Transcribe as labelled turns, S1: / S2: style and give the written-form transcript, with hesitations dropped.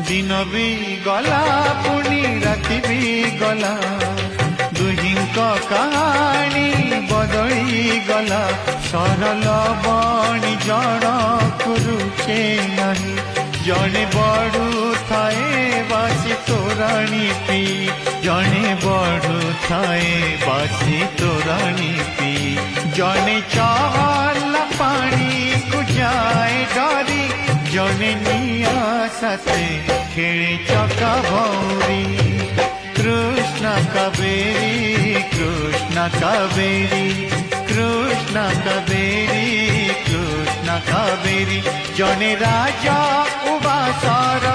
S1: दिन भी गला पुणी राति भी गला दुहिंक कहानी बदली गला सरल बणी जड़क रुचे नहीं जड़े बड़ू थाए बासी तोराणी पी जड़े बड़ू थाए बासी तोराणी पी जड़े चहला पानी को जाए डरी जड़े निया साथे खेले चका भौरी कृष्ण कावेरी कृष्ण कावेरी कृष्ण कावेरी कृष्ण कावेरी जड़े राजा उबासर